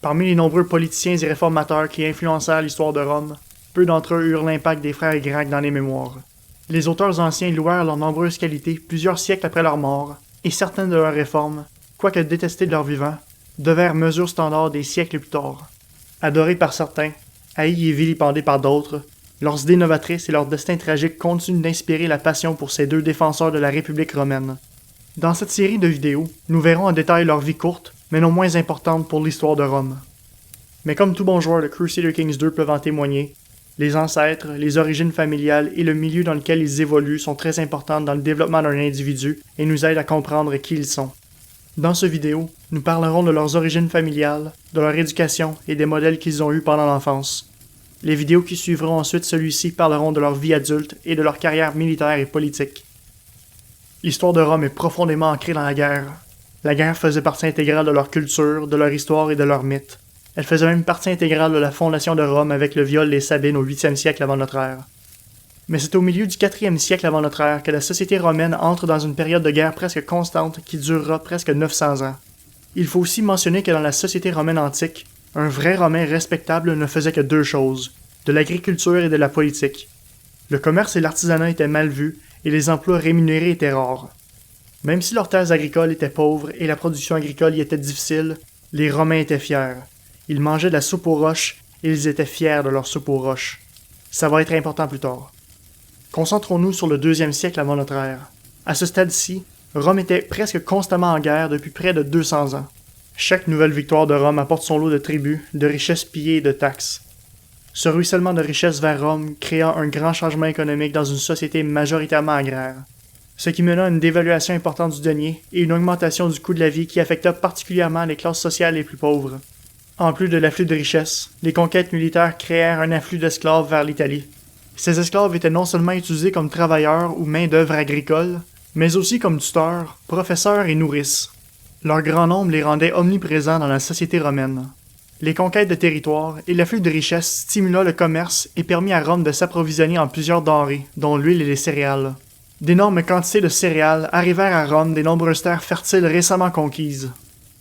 Parmi les nombreux politiciens et réformateurs qui influencèrent l'histoire de Rome, peu d'entre eux eurent l'impact des frères grecs dans les mémoires. Les auteurs anciens louèrent leurs nombreuses qualités plusieurs siècles après leur mort, et certaines de leurs réformes, quoique détestées de leur vivant, devinrent mesures standards des siècles plus tard. Adorés par certains, haïs et vilipendés par d'autres, leurs idées novatrices et leur destin tragique continuent d'inspirer la passion pour ces deux défenseurs de la République romaine. Dans cette série de vidéos, nous verrons en détail leur vie courte, mais non moins importante pour l'histoire de Rome. Mais comme tout bon joueur de Crusader Kings 2 peuvent en témoigner, les ancêtres, les origines familiales et le milieu dans lequel ils évoluent sont très importantes dans le développement d'un individu et nous aident à comprendre qui ils sont. Dans cette vidéo, nous parlerons de leurs origines familiales, de leur éducation et des modèles qu'ils ont eus pendant l'enfance. Les vidéos qui suivront ensuite celui-ci parleront de leur vie adulte et de leur carrière militaire et politique. L'histoire de Rome est profondément ancrée dans la guerre. La guerre faisait partie intégrale de leur culture, de leur histoire et de leur mythe. Elle faisait même partie intégrale de la fondation de Rome avec le viol des Sabines au 8e siècle avant notre ère. Mais c'est au milieu du 4e siècle avant notre ère que la société romaine entre dans une période de guerre presque constante qui durera presque 900 ans. Il faut aussi mentionner que dans la société romaine antique, un vrai Romain respectable ne faisait que deux choses, de l'agriculture et de la politique. Le commerce et l'artisanat étaient mal vus et les emplois rémunérés étaient rares. Même si leurs terres agricoles étaient pauvres et la production agricole y était difficile, les Romains étaient fiers. Ils mangeaient de la soupe aux roches et ils étaient fiers de leur soupe aux roches. Ça va être important plus tard. Concentrons-nous sur le 2e siècle avant notre ère. À ce stade-ci, Rome était presque constamment en guerre depuis près de 200 ans. Chaque nouvelle victoire de Rome apporte son lot de tribus, de richesses pillées et de taxes. Ce ruissellement de richesses vers Rome créa un grand changement économique dans une société majoritairement agraire, ce qui mena à une dévaluation importante du denier et une augmentation du coût de la vie qui affecta particulièrement les classes sociales les plus pauvres. En plus de l'afflux de richesses, les conquêtes militaires créèrent un afflux d'esclaves vers l'Italie. Ces esclaves étaient non seulement utilisés comme travailleurs ou main-d'œuvre agricole, mais aussi comme tuteurs, professeurs et nourrices. Leur grand nombre les rendait omniprésents dans la société romaine. Les conquêtes de territoires et l'afflux de richesses stimula le commerce et permit à Rome de s'approvisionner en plusieurs denrées, dont l'huile et les céréales. D'énormes quantités de céréales arrivèrent à Rome des nombreuses terres fertiles récemment conquises.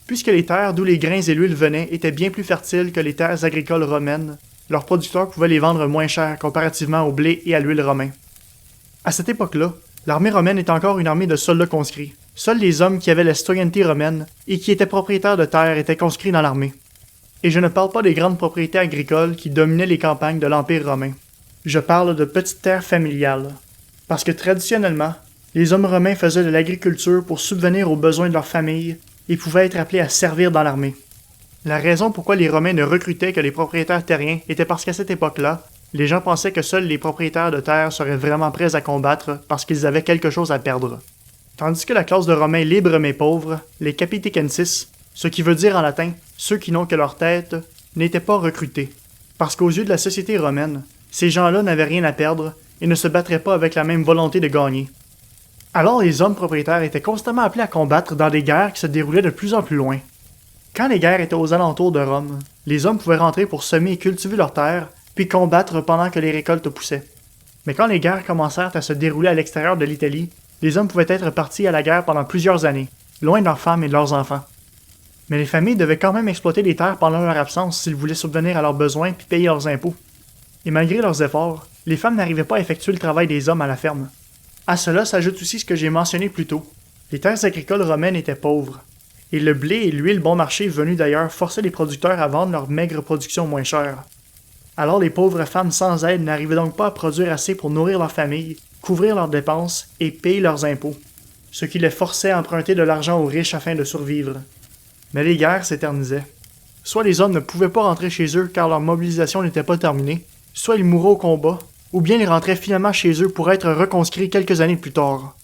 Puisque les terres d'où les grains et l'huile venaient étaient bien plus fertiles que les terres agricoles romaines, leurs producteurs pouvaient les vendre moins cher comparativement au blé et à l'huile romain. À cette époque-là, l'armée romaine est encore une armée de soldats conscrits. Seuls les hommes qui avaient la citoyenneté romaine et qui étaient propriétaires de terres étaient conscrits dans l'armée. Et je ne parle pas des grandes propriétés agricoles qui dominaient les campagnes de l'Empire romain. Je parle de petites terres familiales. Parce que traditionnellement, les hommes romains faisaient de l'agriculture pour subvenir aux besoins de leur famille et pouvaient être appelés à servir dans l'armée. La raison pourquoi les Romains ne recrutaient que les propriétaires terriens était parce qu'à cette époque-là, les gens pensaient que seuls les propriétaires de terres seraient vraiment prêts à combattre parce qu'ils avaient quelque chose à perdre. Tandis que la classe de Romains libres mais pauvres, les capitecenses, ce qui veut dire en latin « ceux qui n'ont que leur tête », n'étaient pas recrutés. Parce qu'aux yeux de la société romaine, ces gens-là n'avaient rien à perdre et ne se battraient pas avec la même volonté de gagner. Alors les hommes propriétaires étaient constamment appelés à combattre dans des guerres qui se déroulaient de plus en plus loin. Quand les guerres étaient aux alentours de Rome, les hommes pouvaient rentrer pour semer et cultiver leurs terres, puis combattre pendant que les récoltes poussaient. Mais quand les guerres commencèrent à se dérouler à l'extérieur de l'Italie, les hommes pouvaient être partis à la guerre pendant plusieurs années, loin de leurs femmes et de leurs enfants. Mais les familles devaient quand même exploiter les terres pendant leur absence s'ils voulaient subvenir à leurs besoins puis payer leurs impôts. Et malgré leurs efforts, les femmes n'arrivaient pas à effectuer le travail des hommes à la ferme. À cela s'ajoute aussi ce que j'ai mentionné plus tôt. Les terres agricoles romaines étaient pauvres. Et le blé et l'huile bon marché venus d'ailleurs forçaient les producteurs à vendre leur maigre production moins chère. Alors les pauvres femmes sans aide n'arrivaient donc pas à produire assez pour nourrir leur famille, couvrir leurs dépenses et payer leurs impôts, ce qui les forçait à emprunter de l'argent aux riches afin de survivre. Mais les guerres s'éternisaient. Soit les hommes ne pouvaient pas rentrer chez eux car leur mobilisation n'était pas terminée, soit ils mouraient au combat, ou bien ils rentraient finalement chez eux pour être reconscrits quelques années plus tard.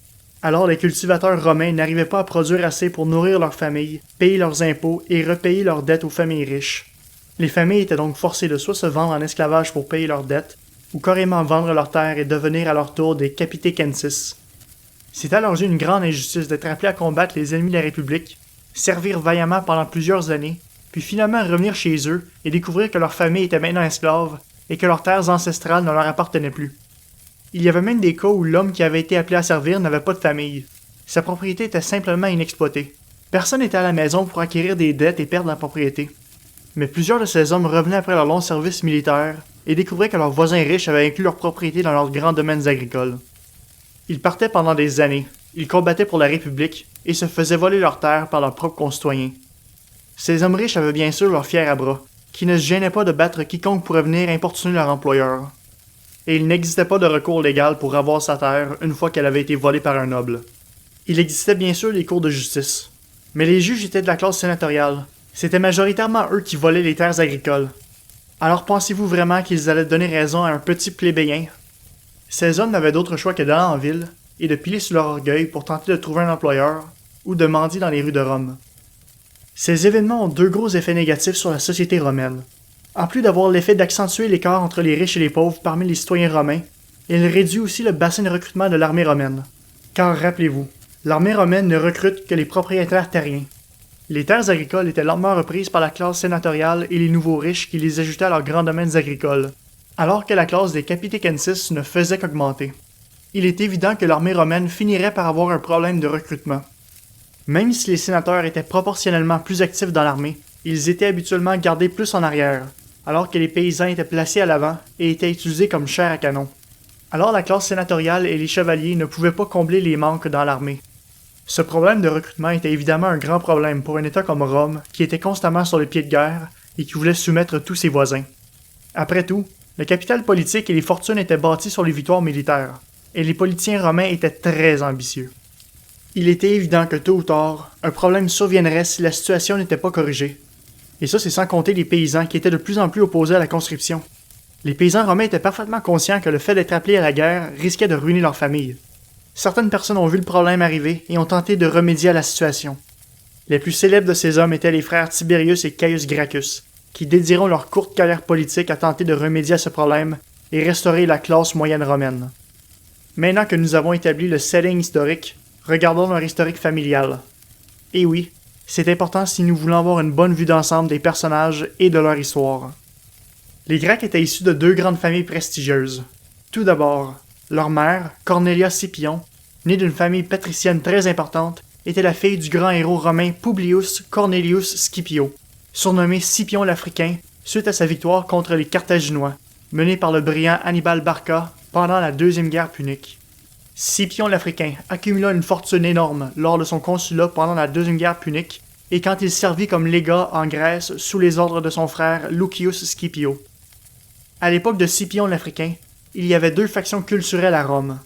Alors les cultivateurs romains n'arrivaient pas à produire assez pour nourrir leurs familles, payer leurs impôts et repayer leurs dettes aux familles riches. Les familles étaient donc forcées de soit se vendre en esclavage pour payer leurs dettes, ou carrément vendre leurs terres et devenir à leur tour des capitecenses. C'est à leurs yeux une grande injustice d'être appelés à combattre les ennemis de la République, servir vaillamment pendant plusieurs années, puis finalement revenir chez eux et découvrir que leur famille était maintenant esclave et que leurs terres ancestrales ne leur appartenaient plus. Il y avait même des cas où l'homme qui avait été appelé à servir n'avait pas de famille. Sa propriété était simplement inexploitée. Personne n'était à la maison pour acquérir des dettes et perdre la propriété. Mais plusieurs de ces hommes revenaient après leur long service militaire et découvraient que leurs voisins riches avaient inclus leurs propriétés dans leurs grands domaines agricoles. Ils partaient pendant des années, ils combattaient pour la République et se faisaient voler leurs terres par leurs propres concitoyens. Ces hommes riches avaient bien sûr leur fier à bras, qui ne se gênaient pas de battre quiconque pourrait venir importuner leur employeur. Et il n'existait pas de recours légal pour avoir sa terre une fois qu'elle avait été volée par un noble. Il existait bien sûr les cours de justice, mais les juges étaient de la classe sénatoriale. C'était majoritairement eux qui volaient les terres agricoles. Alors pensez-vous vraiment qu'ils allaient donner raison à un petit plébéien? Ces hommes n'avaient d'autre choix que d'aller en ville et de piler sur leur orgueil pour tenter de trouver un employeur ou de mendier dans les rues de Rome. Ces événements ont deux gros effets négatifs sur la société romaine. En plus d'avoir l'effet d'accentuer l'écart entre les riches et les pauvres parmi les citoyens romains, il réduit aussi le bassin de recrutement de l'armée romaine. Car rappelez-vous, l'armée romaine ne recrute que les propriétaires terriens. Les terres agricoles étaient lentement reprises par la classe sénatoriale et les nouveaux riches qui les ajoutaient à leurs grands domaines agricoles, alors que la classe des capitecensis ne faisait qu'augmenter. Il est évident que l'armée romaine finirait par avoir un problème de recrutement. Même si les sénateurs étaient proportionnellement plus actifs dans l'armée, ils étaient habituellement gardés plus en arrière, alors que les paysans étaient placés à l'avant et étaient utilisés comme chair à canon. Alors la classe sénatoriale et les chevaliers ne pouvaient pas combler les manques dans l'armée. Ce problème de recrutement était évidemment un grand problème pour un État comme Rome, qui était constamment sur le pied de guerre et qui voulait soumettre tous ses voisins. Après tout, le capital politique et les fortunes étaient bâtis sur les victoires militaires, et les politiciens romains étaient très ambitieux. Il était évident que tôt ou tard, un problème surviendrait si la situation n'était pas corrigée. Et ça, c'est sans compter les paysans qui étaient de plus en plus opposés à la conscription. Les paysans romains étaient parfaitement conscients que le fait d'être appelés à la guerre risquait de ruiner leur famille. Certaines personnes ont vu le problème arriver et ont tenté de remédier à la situation. Les plus célèbres de ces hommes étaient les frères Tiberius et Caius Gracchus, qui dédieront leur courte carrière politique à tenter de remédier à ce problème et restaurer la classe moyenne romaine. Maintenant que nous avons établi le setting historique, regardons leur historique familial. Et oui, c'est important si nous voulons avoir une bonne vue d'ensemble des personnages et de leur histoire. Les Grecs étaient issus de deux grandes familles prestigieuses. Tout d'abord, leur mère, Cornelia Scipion, née d'une famille patricienne très importante, était la fille du grand héros romain Publius Cornelius Scipio, surnommé Scipion l'Africain suite à sa victoire contre les Carthaginois, menée par le brillant Hannibal Barca pendant la Deuxième Guerre punique. Scipion l'Africain accumula une fortune énorme lors de son consulat pendant la Deuxième Guerre punique et quand il servit comme légat en Grèce sous les ordres de son frère Lucius Scipio. À l'époque de Scipion l'Africain, il y avait deux factions culturelles à Rome.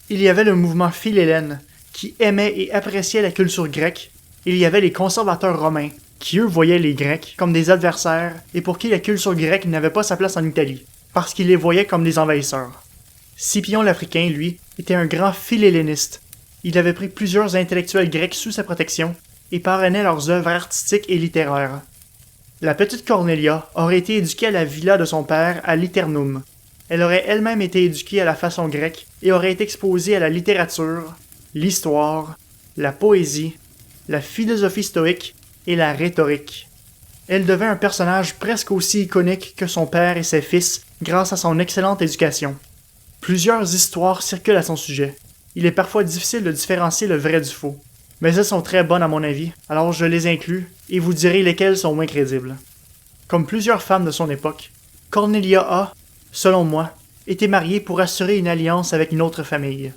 Il y avait le mouvement philhellène, qui aimait et appréciait la culture grecque, et il y avait les conservateurs romains, qui eux voyaient les Grecs comme des adversaires et pour qui la culture grecque n'avait pas sa place en Italie, parce qu'ils les voyaient comme des envahisseurs. Scipion l'Africain, lui, était un grand philhelléniste. Il avait pris plusieurs intellectuels grecs sous sa protection et parrainait leurs œuvres artistiques et littéraires. La petite Cornelia aurait été éduquée à la villa de son père à Liternum. Elle aurait elle-même été éduquée à la façon grecque et aurait été exposée à la littérature, l'histoire, la poésie, la philosophie stoïque et la rhétorique. Elle devint un personnage presque aussi iconique que son père et ses fils grâce à son excellente éducation. Plusieurs histoires circulent à son sujet. Il est parfois difficile de différencier le vrai du faux. Mais elles sont très bonnes à mon avis, alors je les inclus et vous direz lesquelles sont moins crédibles. Comme plusieurs femmes de son époque, Cornelia a, selon moi, été mariée pour assurer une alliance avec une autre famille.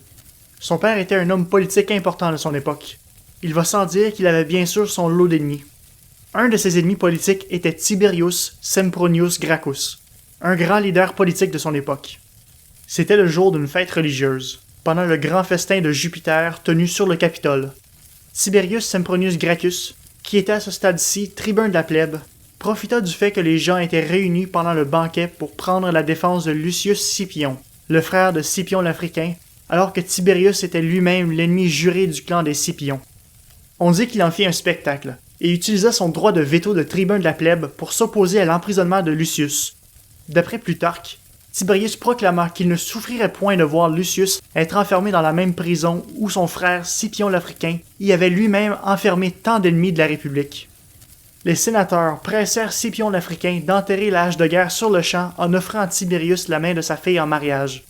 Son père était un homme politique important de son époque. Il va sans dire qu'il avait bien sûr son lot d'ennemis. Un de ses ennemis politiques était Tiberius Sempronius Gracchus, un grand leader politique de son époque. C'était le jour d'une fête religieuse, pendant le grand festin de Jupiter tenu sur le Capitole. Tiberius Sempronius Gracchus, qui était à ce stade-ci tribun de la plèbe, profita du fait que les gens étaient réunis pendant le banquet pour prendre la défense de Lucius Scipion, le frère de Scipion l'Africain, alors que Tiberius était lui-même l'ennemi juré du clan des Scipions. On dit qu'il en fit un spectacle, et utilisa son droit de veto de tribun de la plèbe pour s'opposer à l'emprisonnement de Lucius. D'après Plutarque, Tiberius proclama qu'il ne souffrirait point de voir Lucius être enfermé dans la même prison où son frère Scipion l'Africain y avait lui-même enfermé tant d'ennemis de la République. Les sénateurs pressèrent Scipion l'Africain d'enterrer la hache de guerre sur le champ en offrant à Tiberius la main de sa fille en mariage.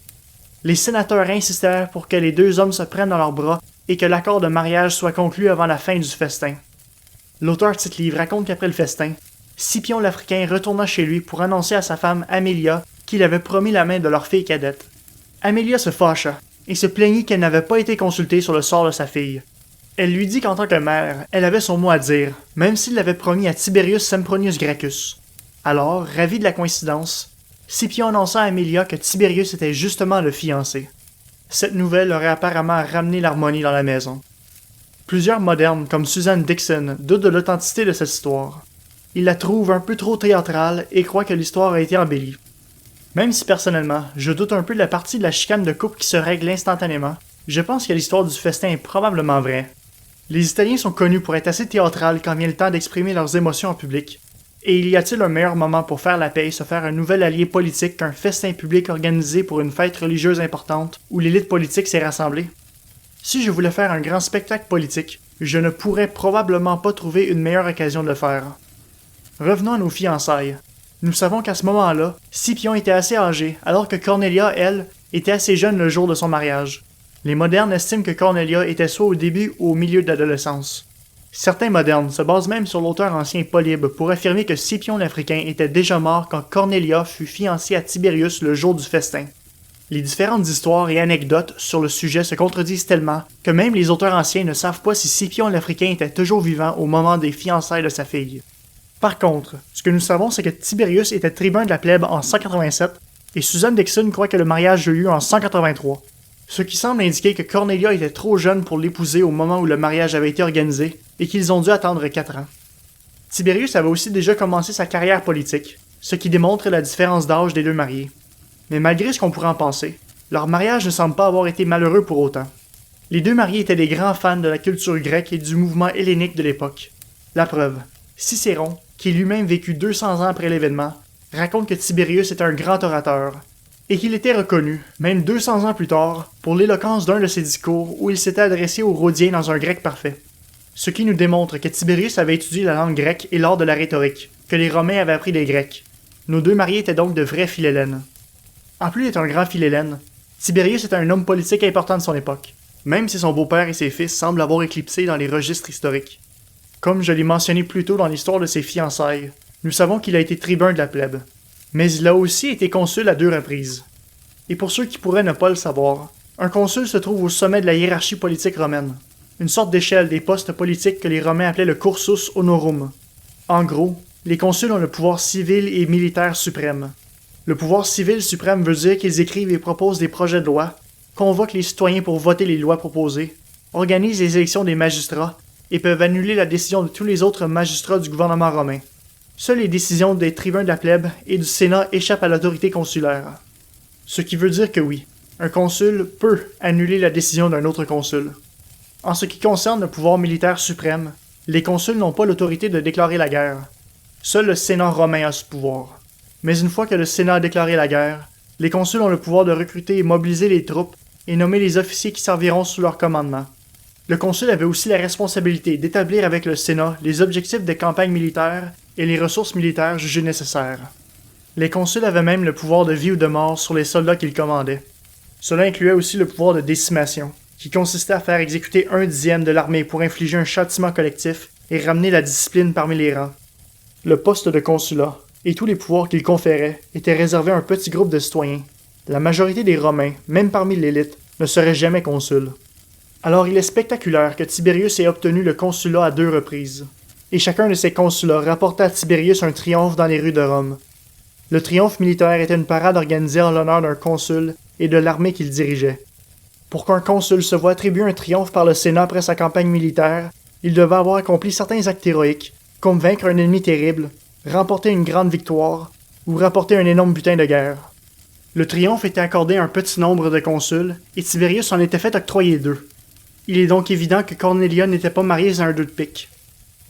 Les sénateurs insistèrent pour que les deux hommes se prennent dans leurs bras et que l'accord de mariage soit conclu avant la fin du festin. L'auteur de ce livre raconte qu'après le festin, Scipion l'Africain retourna chez lui pour annoncer à sa femme Amélia qu'il avait promis la main de leur fille cadette. Amélia se fâcha et se plaignit qu'elle n'avait pas été consultée sur le sort de sa fille. Elle lui dit qu'en tant que mère, elle avait son mot à dire, même s'il l'avait promis à Tiberius Sempronius Gracchus. Alors, ravi de la coïncidence, Scipion annonça à Amélia que Tiberius était justement le fiancé. Cette nouvelle aurait apparemment ramené l'harmonie dans la maison. Plusieurs modernes, comme Suzanne Dixon, doutent de l'authenticité de cette histoire. Ils la trouvent un peu trop théâtrale et croient que l'histoire a été embellie. Même si personnellement, je doute un peu de la partie de la chicane de couple qui se règle instantanément, je pense que l'histoire du festin est probablement vraie. Les Italiens sont connus pour être assez théâtrales quand vient le temps d'exprimer leurs émotions en public. Et y a-t-il un meilleur moment pour faire la paix et se faire un nouvel allié politique qu'un festin public organisé pour une fête religieuse importante où l'élite politique s'est rassemblée? Si je voulais faire un grand spectacle politique, je ne pourrais probablement pas trouver une meilleure occasion de le faire. Revenons à nos fiançailles. Nous savons qu'à ce moment-là, Scipion était assez âgé, alors que Cornelia, elle, était assez jeune le jour de son mariage. Les modernes estiment que Cornelia était soit au début ou au milieu de l'adolescence. Certains modernes se basent même sur l'auteur ancien Polybe pour affirmer que Scipion l'Africain était déjà mort quand Cornelia fut fiancée à Tiberius le jour du festin. Les différentes histoires et anecdotes sur le sujet se contredisent tellement que même les auteurs anciens ne savent pas si Scipion l'Africain était toujours vivant au moment des fiançailles de sa fille. Par contre, ce que nous savons c'est que Tiberius était tribun de la plèbe en 187 et Suzanne Dixon croit que le mariage a eu lieu en 183. Ce qui semble indiquer que Cornelia était trop jeune pour l'épouser au moment où le mariage avait été organisé et qu'ils ont dû attendre 4 ans. Tiberius avait aussi déjà commencé sa carrière politique, ce qui démontre la différence d'âge des deux mariés. Mais malgré ce qu'on pourrait en penser, leur mariage ne semble pas avoir été malheureux pour autant. Les deux mariés étaient des grands fans de la culture grecque et du mouvement hellénique de l'époque. La preuve, Cicéron, qui lui-même vécut 200 ans après l'événement, raconte que Tiberius était un grand orateur, et qu'il était reconnu, même 200 ans plus tard, pour l'éloquence d'un de ses discours où il s'était adressé aux Rhodiens dans un grec parfait. Ce qui nous démontre que Tiberius avait étudié la langue grecque et l'art de la rhétorique, que les Romains avaient appris des Grecs. Nos deux mariés étaient donc de vrais philhellènes. En plus d'être un grand philhellène, Tiberius était un homme politique important de son époque, même si son beau-père et ses fils semblent l'avoir éclipsé dans les registres historiques. Comme je l'ai mentionné plus tôt dans l'histoire de ses fiançailles, nous savons qu'il a été tribun de la plèbe. Mais il a aussi été consul à 2 reprises. Et pour ceux qui pourraient ne pas le savoir, un consul se trouve au sommet de la hiérarchie politique romaine, une sorte d'échelle des postes politiques que les Romains appelaient le cursus honorum. En gros, les consuls ont le pouvoir civil et militaire suprême. Le pouvoir civil suprême veut dire qu'ils écrivent et proposent des projets de loi, convoquent les citoyens pour voter les lois proposées, organisent les élections des magistrats et peuvent annuler la décision de tous les autres magistrats du gouvernement romain. Seules les décisions des tribuns de la plèbe et du Sénat échappent à l'autorité consulaire. Ce qui veut dire que oui, un consul peut annuler la décision d'un autre consul. En ce qui concerne le pouvoir militaire suprême, les consuls n'ont pas l'autorité de déclarer la guerre. Seul le Sénat romain a ce pouvoir. Mais une fois que le Sénat a déclaré la guerre, les consuls ont le pouvoir de recruter et mobiliser les troupes et nommer les officiers qui serviront sous leur commandement. Le consul avait aussi la responsabilité d'établir avec le Sénat les objectifs des campagnes militaires et les ressources militaires jugées nécessaires. Les consuls avaient même le pouvoir de vie ou de mort sur les soldats qu'ils commandaient. Cela incluait aussi le pouvoir de décimation, qui consistait à faire exécuter 1/10 de l'armée pour infliger un châtiment collectif et ramener la discipline parmi les rangs. Le poste de consulat, et tous les pouvoirs qu'il conférait, étaient réservés à un petit groupe de citoyens. La majorité des Romains, même parmi l'élite, ne seraient jamais consuls. Alors il est spectaculaire que Tiberius ait obtenu le consulat à 2 reprises. Et chacun de ces consulats rapporta à Tiberius un triomphe dans les rues de Rome. Le triomphe militaire était une parade organisée en l'honneur d'un consul et de l'armée qu'il dirigeait. Pour qu'un consul se voie attribuer un triomphe par le Sénat après sa campagne militaire, il devait avoir accompli certains actes héroïques, comme vaincre un ennemi terrible, remporter une grande victoire, ou rapporter un énorme butin de guerre. Le triomphe était accordé à un petit nombre de consuls, et Tiberius en était fait octroyer 2. Il est donc évident que Cornelia n'était pas mariée à un 2 de pique.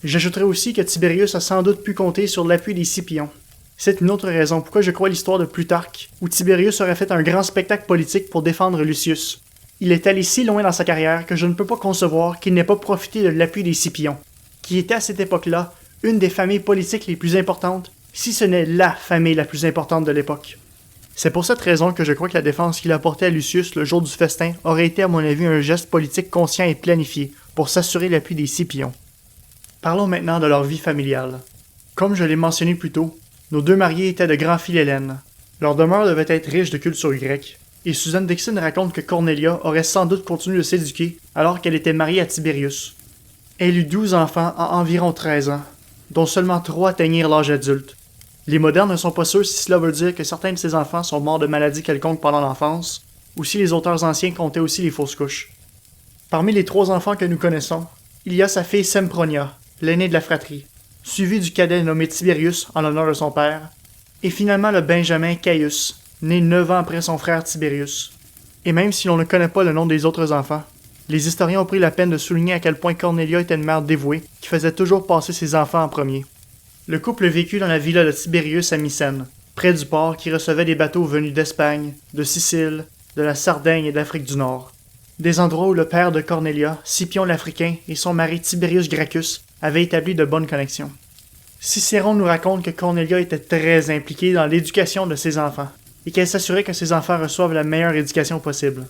J'ajouterai aussi que Tiberius a sans doute pu compter sur l'appui des Scipions. C'est une autre raison pourquoi je crois l'histoire de Plutarque, où Tiberius aurait fait un grand spectacle politique pour défendre Lucius. Il est allé si loin dans sa carrière que je ne peux pas concevoir qu'il n'ait pas profité de l'appui des Scipions, qui était à cette époque-là une des familles politiques les plus importantes, si ce n'est la famille la plus importante de l'époque. C'est pour cette raison que je crois que la défense qu'il apportait à Lucius le jour du festin aurait été à mon avis un geste politique conscient et planifié pour s'assurer l'appui des Scipions. Parlons maintenant de leur vie familiale. Comme je l'ai mentionné plus tôt, nos deux mariés étaient de grands philhellènes. Leur demeure devait être riche de culture grecque, et Suzanne Dixon raconte que Cornelia aurait sans doute continué de s'éduquer alors qu'elle était mariée à Tibérius. Elle eut 12 enfants en environ 13 ans, dont seulement 3 atteignirent l'âge adulte. Les modernes ne sont pas sûrs si cela veut dire que certains de ces enfants sont morts de maladies quelconques pendant l'enfance, ou si les auteurs anciens comptaient aussi les fausses couches. Parmi les 3 enfants que nous connaissons, il y a sa fille Sempronia, l'aînée de la fratrie, suivie du cadet nommé Tibérius en l'honneur de son père, et finalement le benjamin Caius, né 9 ans après son frère Tibérius. Et même si l'on ne connaît pas le nom des autres enfants, les historiens ont pris la peine de souligner à quel point Cornelia était une mère dévouée qui faisait toujours passer ses enfants en premier. Le couple vécut dans la villa de Tibérius à Mycène, près du port qui recevait des bateaux venus d'Espagne, de Sicile, de la Sardaigne et d'Afrique du Nord. Des endroits où le père de Cornelia, Scipion l'Africain, et son mari Tiberius Gracchus avaient établi de bonnes connexions. Cicéron nous raconte que Cornelia était très impliquée dans l'éducation de ses enfants, et qu'elle s'assurait que ses enfants reçoivent la meilleure éducation possible.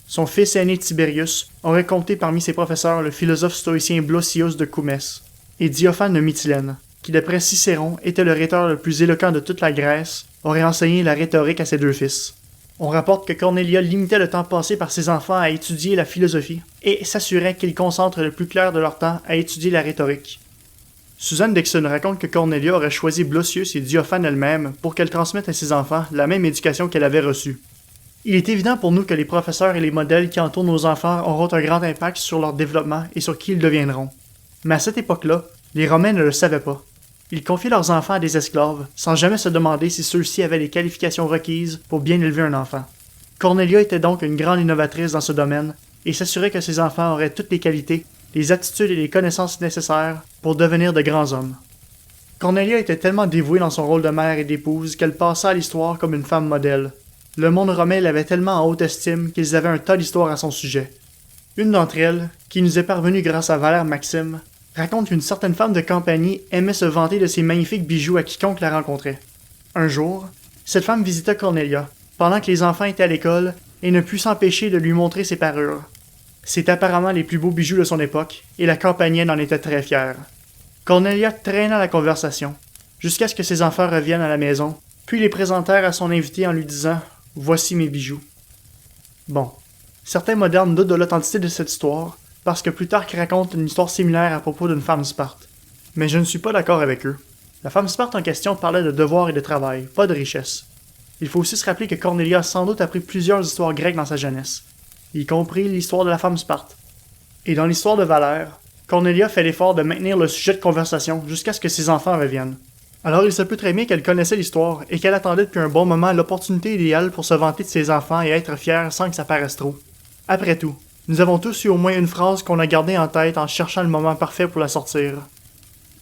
Son fils aîné Tiberius aurait compté parmi ses professeurs le philosophe stoïcien Blosius de Coumès, et Diophane de Mytilène, qui d'après Cicéron était le rhéteur le plus éloquent de toute la Grèce, aurait enseigné la rhétorique à ses 2 fils. On rapporte que Cornelia limitait le temps passé par ses enfants à étudier la philosophie et s'assurait qu'ils concentrent le plus clair de leur temps à étudier la rhétorique. Suzanne Dixon raconte que Cornelia aurait choisi Blosius et Diophane elle-même pour qu'elle transmette à ses enfants la même éducation qu'elle avait reçue. Il est évident pour nous que les professeurs et les modèles qui entourent nos enfants auront un grand impact sur leur développement et sur qui ils deviendront. Mais à cette époque-là, les Romains ne le savaient pas. Ils confiaient leurs enfants à des esclaves, sans jamais se demander si ceux-ci avaient les qualifications requises pour bien élever un enfant. Cornelia était donc une grande innovatrice dans ce domaine, et s'assurait que ses enfants auraient toutes les qualités, les attitudes et les connaissances nécessaires pour devenir de grands hommes. Cornelia était tellement dévouée dans son rôle de mère et d'épouse qu'elle passa à l'histoire comme une femme modèle. Le monde romain l'avait tellement en haute estime qu'ils avaient un tas d'histoires à son sujet. Une d'entre elles, qui nous est parvenue grâce à Valère Maxime, raconte qu'une certaine femme de Campanie aimait se vanter de ses magnifiques bijoux à quiconque la rencontrait. Un jour, cette femme visita Cornelia, pendant que les enfants étaient à l'école, et ne put s'empêcher de lui montrer ses parures. C'étaient apparemment les plus beaux bijoux de son époque, et la campanienne en était très fière. Cornelia traîna la conversation, jusqu'à ce que ses enfants reviennent à la maison, puis les présentèrent à son invité en lui disant « Voici mes bijoux ». Bon, certains modernes doutent de l'authenticité de cette histoire, parce que Plutarque raconte une histoire similaire à propos d'une femme Sparte. Mais je ne suis pas d'accord avec eux. La femme Sparte en question parlait de devoir et de travail, pas de richesse. Il faut aussi se rappeler que Cornelia a sans doute appris plusieurs histoires grecques dans sa jeunesse, y compris l'histoire de la femme Sparte. Et dans l'histoire de Valère, Cornelia fait l'effort de maintenir le sujet de conversation jusqu'à ce que ses enfants reviennent. Alors il se peut très bien qu'elle connaissait l'histoire et qu'elle attendait depuis un bon moment l'opportunité idéale pour se vanter de ses enfants et être fière sans que ça paraisse trop. Après tout, nous avons tous eu au moins une phrase qu'on a gardée en tête en cherchant le moment parfait pour la sortir.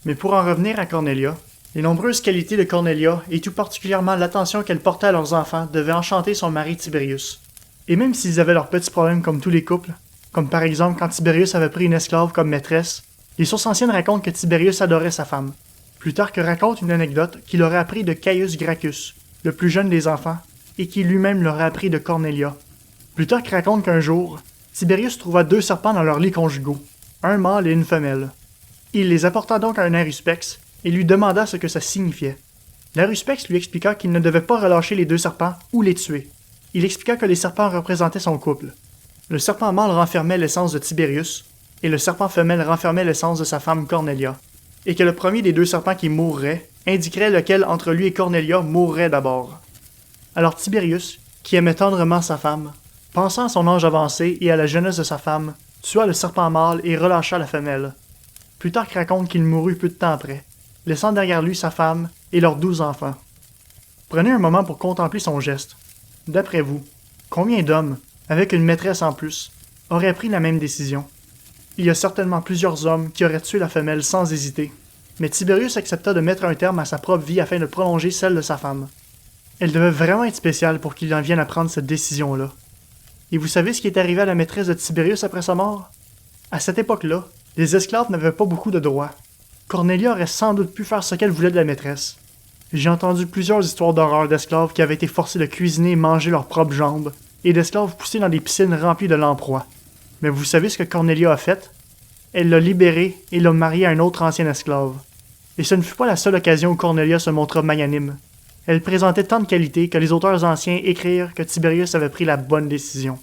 Mais pour en revenir à Cornelia, les nombreuses qualités de Cornelia, et tout particulièrement l'attention qu'elle portait à leurs enfants, devaient enchanter son mari Tibérius. Et même s'ils avaient leurs petits problèmes comme tous les couples, comme par exemple quand Tibérius avait pris une esclave comme maîtresse, les sources anciennes racontent que Tibérius adorait sa femme. Plutarque raconte une anecdote qu'il aurait appris de Caius Gracchus, le plus jeune des enfants, et qui lui-même l'aurait appris de Cornelia. Plutarque raconte qu'un jour, Tibérius trouva 2 serpents dans leurs lits conjugaux, un mâle et une femelle. Il les apporta donc à un Aruspex et lui demanda ce que ça signifiait. L'Aruspex lui expliqua qu'il ne devait pas relâcher les 2 serpents ou les tuer. Il expliqua que les serpents représentaient son couple. Le serpent mâle renfermait l'essence de Tibérius, et le serpent femelle renfermait l'essence de sa femme Cornelia, et que le premier des 2 serpents qui mourrait indiquerait lequel entre lui et Cornelia mourrait d'abord. Alors Tibérius, qui aimait tendrement sa femme, pensant à son âge avancé et à la jeunesse de sa femme, tua le serpent mâle et relâcha la femelle. Plutarque raconte qu'il mourut peu de temps après, laissant derrière lui sa femme et leurs 12 enfants. Prenez un moment pour contempler son geste. D'après vous, combien d'hommes, avec une maîtresse en plus, auraient pris la même décision? Il y a certainement plusieurs hommes qui auraient tué la femelle sans hésiter, mais Tibérius accepta de mettre un terme à sa propre vie afin de prolonger celle de sa femme. Elle devait vraiment être spéciale pour qu'il en vienne à prendre cette décision-là. Et vous savez ce qui est arrivé à la maîtresse de Tibérius après sa mort? À cette époque-là, les esclaves n'avaient pas beaucoup de droits. Cornelia aurait sans doute pu faire ce qu'elle voulait de la maîtresse. J'ai entendu plusieurs histoires d'horreur d'esclaves qui avaient été forcés de cuisiner et manger leurs propres jambes, et d'esclaves poussés dans des piscines remplies de lamproies. Mais vous savez ce que Cornelia a fait? Elle l'a libéré et l'a marié à un autre ancien esclave. Et ce ne fut pas la seule occasion où Cornelia se montra magnanime. Elle présentait tant de qualités que les auteurs anciens écrirent que Tibérius avait pris la bonne décision.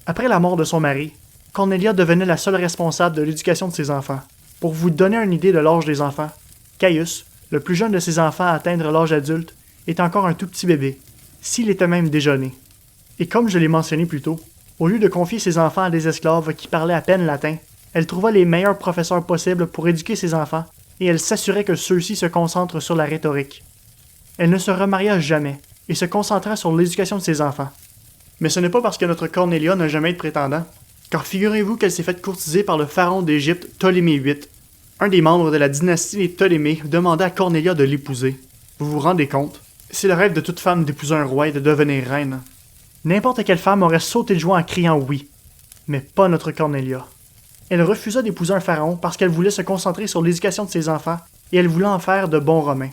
Après la mort de son mari, Cornelia devenait la seule responsable de l'éducation de ses enfants. Pour vous donner une idée de l'âge des enfants, Caius, le plus jeune de ses enfants à atteindre l'âge adulte, est encore un tout petit bébé, s'il était même déjà né. Et comme je l'ai mentionné plus tôt, au lieu de confier ses enfants à des esclaves qui parlaient à peine latin, elle trouva les meilleurs professeurs possibles pour éduquer ses enfants et elle s'assurait que ceux-ci se concentrent sur la rhétorique. Elle ne se remaria jamais et se concentra sur l'éducation de ses enfants. Mais ce n'est pas parce que notre Cornelia n'a jamais eu de prétendant, car figurez-vous qu'elle s'est faite courtiser par le pharaon d'Égypte Ptolémée VIII. Un des membres de la dynastie des Ptolémées demanda à Cornelia de l'épouser. Vous vous rendez compte? C'est le rêve de toute femme d'épouser un roi et de devenir reine. N'importe quelle femme aurait sauté de joie en criant oui, mais pas notre Cornelia. Elle refusa d'épouser un pharaon parce qu'elle voulait se concentrer sur l'éducation de ses enfants et elle voulait en faire de bons Romains.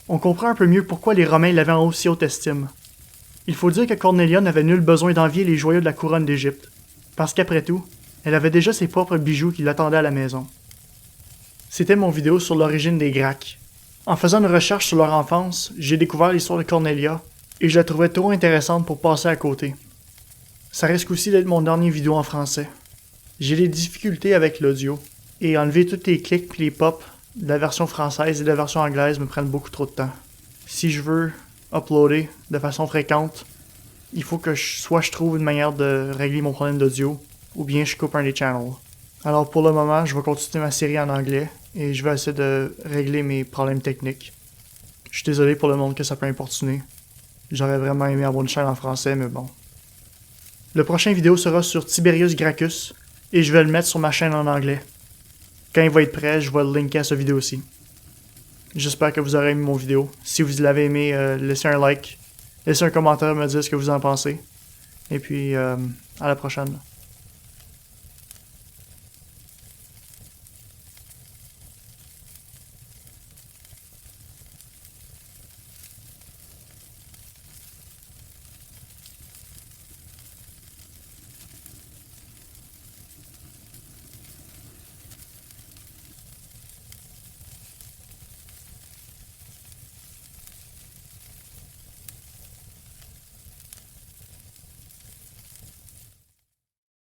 On comprend un peu mieux pourquoi les Romains l'avaient en aussi haute estime. Il faut dire que Cornelia n'avait nul besoin d'envier les joyaux de la couronne d'Égypte, parce qu'après tout, elle avait déjà ses propres bijoux qui l'attendaient à la maison. C'était mon vidéo sur l'origine des Gracques. En faisant une recherche sur leur enfance, j'ai découvert l'histoire de Cornelia, et je la trouvais trop intéressante pour passer à côté. Ça risque aussi d'être mon dernier vidéo en français. J'ai des difficultés avec l'audio, et enlever tous les clics et les pops de la version française et de la version anglaise me prennent beaucoup trop de temps. Si je veux uploader de façon fréquente, il faut que je trouve une manière de régler mon problème d'audio, ou bien je coupe un des channels. Alors pour le moment, je vais continuer ma série en anglais, et je vais essayer de régler mes problèmes techniques. Je suis désolé pour le monde que ça peut importuner. J'aurais vraiment aimé avoir une chaîne en français, mais bon. Le prochain vidéo sera sur Tiberius Gracchus, et je vais le mettre sur ma chaîne en anglais. Quand il va être prêt, je vais le linker à cette vidéo aussi. J'espère que vous aurez aimé mon vidéo. Si vous l'avez aimé, laissez un like, laissez un commentaire, me dire ce que vous en pensez. Et puis, à la prochaine.